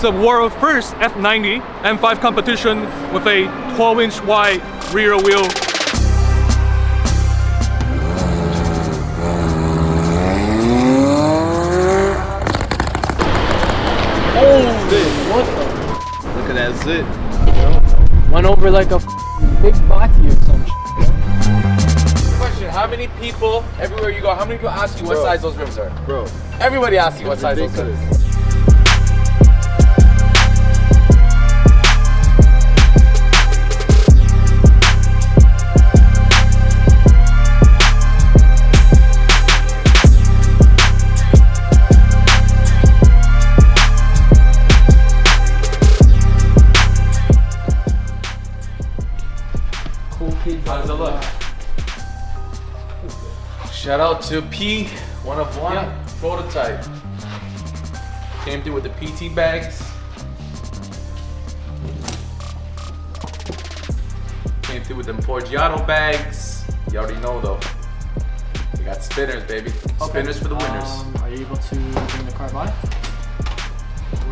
The world first F90 M5 competition with a 12-inch wide rear wheel. Oh, what the? Look at that zit. Went over like a big body or some shit. Question, how many people, everywhere you go, how many people ask you what size those rims are? Bro. Everybody asks you what size those rims are. How does it look? Shout out to P, one of one, prototype. Came through with the PT bags. Came through with them Forgiato bags. You already know though. We got spinners, baby. Okay. Spinners for the winners. Are you able to bring the car by?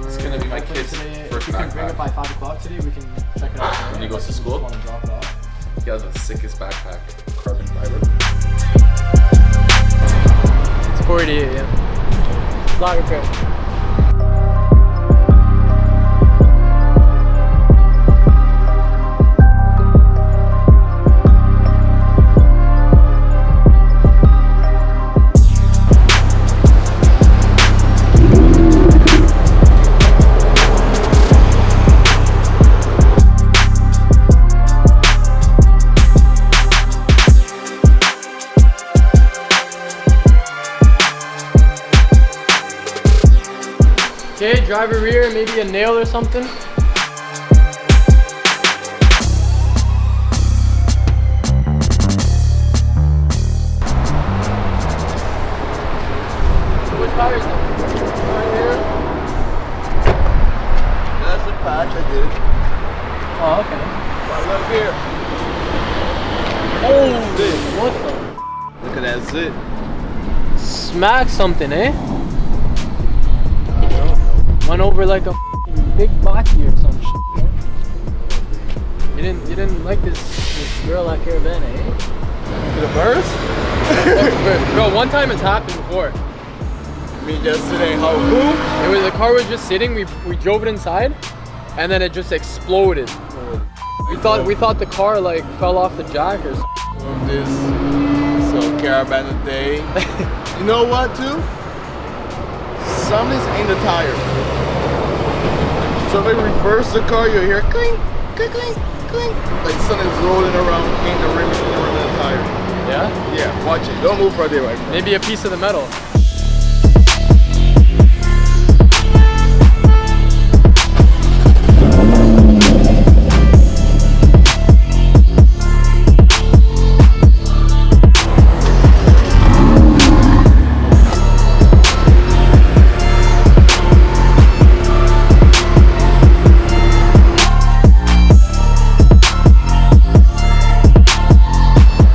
It's gonna be my kid's first If you can bring backpack. it by 5 o'clock today, we can check it out. When he goes to school? Want to drop it off. He has the sickest backpack, carbon fiber. It's 48, yeah. Slot repair. Okay, driver rear, maybe a nail or something. So which tires though? Right here. That's the patch I did. Oh, okay. Right, look here. Oh, what the? Look at that zit. Smack something, eh? Went over like a big body or some shit. You didn't like this girl at Caravan, eh? The first? Bro, one time it's happened before. Me just sitting how who? The car was just sitting. We drove it inside, and then it just exploded. We thought the car like fell off the jack or something. This so caravan a day. You know what too? Some of this ain't the tire. So if I reverse the car, you'll hear clink, clink, clink, clink. Like something's rolling around in the rim or in the tire. Yeah? Yeah, watch it. Don't move right there right now. Maybe a piece of the metal.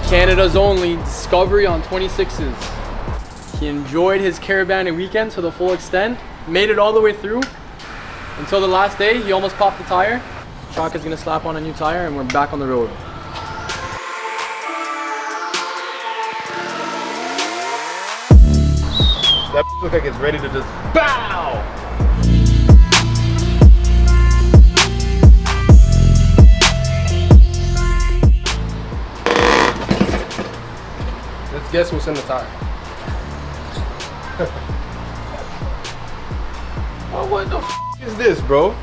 Canada's only Discovery on 26s. He enjoyed his caravan weekend to the full extent, made it all the way through until the last day. He almost popped the tire. Shock is gonna slap on a new tire and we're back on the road. That looks like it's ready to just BOW! Let's guess what's in the tire. Oh, what the is this, bro?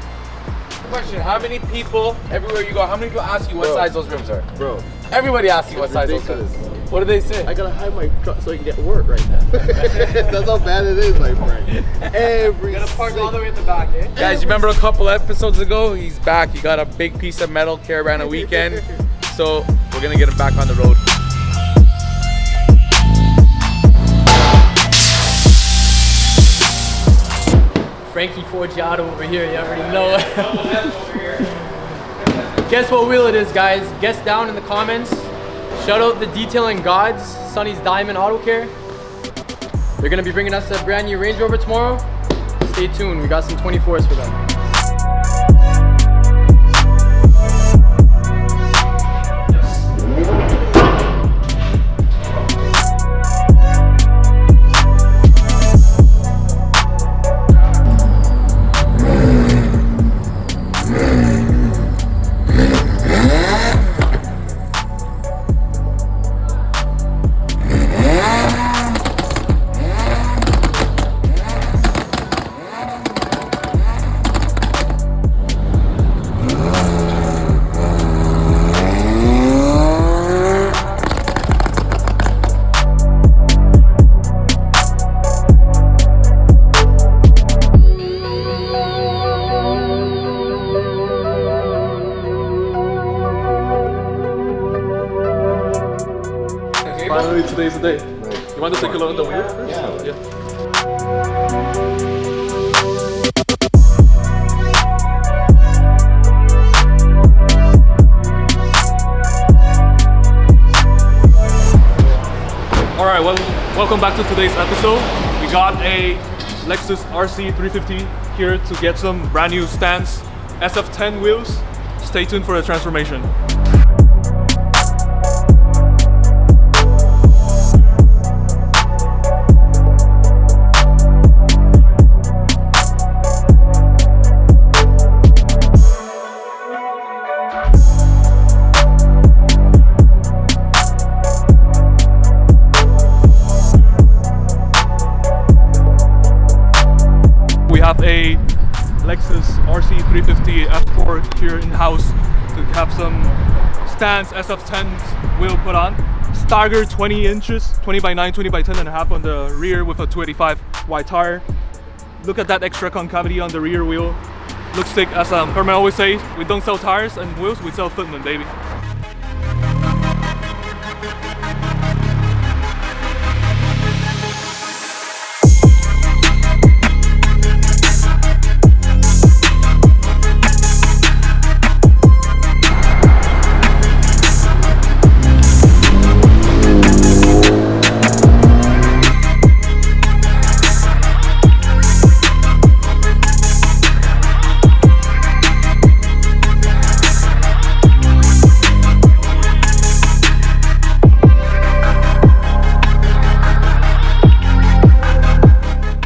Question, how many people, everywhere you go, how many people ask you what size those rims are? Bro. Everybody asks you what size those ridiculous. rims are. What do they say? I gotta hide my truck so I can get work right now. That's how bad it is, my friend. Every all the way at the back, eh? Guys, you remember a couple episodes ago? He's back. He got a big piece of metal caravan a weekend. So we're gonna get him back on the road. Frankie Forgiato over here, you already know. Guess what wheel it is, guys? Guess down in the comments. Shout out the detailing gods, Sonny's Diamond Auto Care. They're gonna be bringing us a brand new Range Rover tomorrow. Stay tuned, we got some 24s for them. Finally, today's the day. You want to take a look at the wheel first? Yeah. Alright, well, welcome back to today's episode. We got a Lexus RC 350 here to get some brand new stands, SF10 wheels. Stay tuned for the transformation. We have a Lexus RC 350 F4 here in-house to have some stands, SF10s wheel put on. Staggered 20 inches, 20 by 9, 20 by 10 and a half on the rear with a 285 wide tire. Look at that extra concavity on the rear wheel. Looks sick. As Carmen always says, we don't sell tires and wheels, we sell fitment, baby.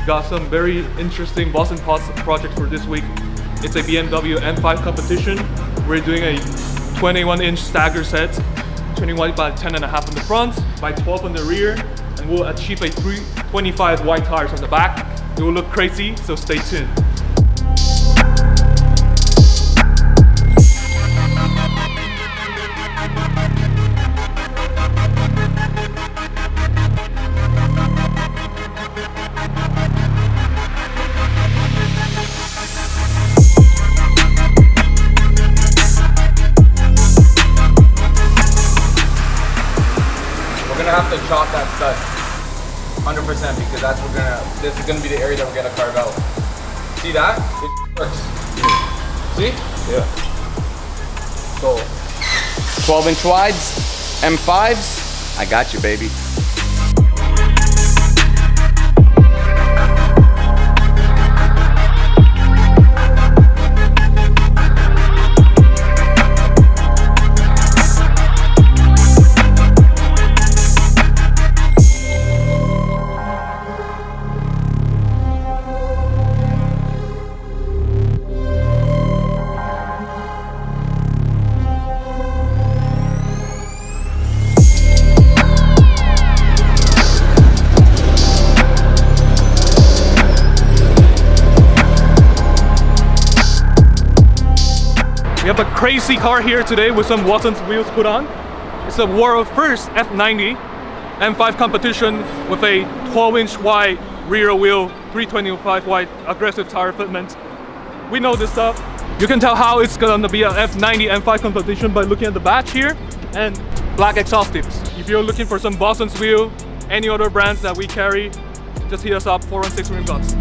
Got some very interesting Boston Pots project for this week. It's a BMW M5 competition. We're doing a 21-inch stagger set, 21 by 10 and a half on the front, by 12 on the rear, and we'll achieve a 325 wide tires on the back. It will look crazy, so stay tuned. Have to chop that stud 100% because that's this is gonna be the area that we're gonna carve out. See that? It works. See? Yeah. So 12-inch wides, M5s. I got you, baby. We have a crazy car here today with some Watson's wheels put on. It's a world first F90 M5 competition with a 12-inch wide rear wheel, 325 wide aggressive tire fitment. We know this stuff. You can tell how it's gonna be an F90 M5 competition by looking at the badge here and black exhaust tips. If you're looking for some Boston's wheel, any other brands that we carry, just hit us up, 416 Rim Guts.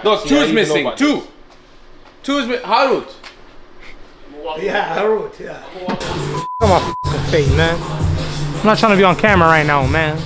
Look, two is missing. Two is missing. Harut. Yeah, Harut, yeah. Come on, face, man. I'm not trying to be on camera right now, man.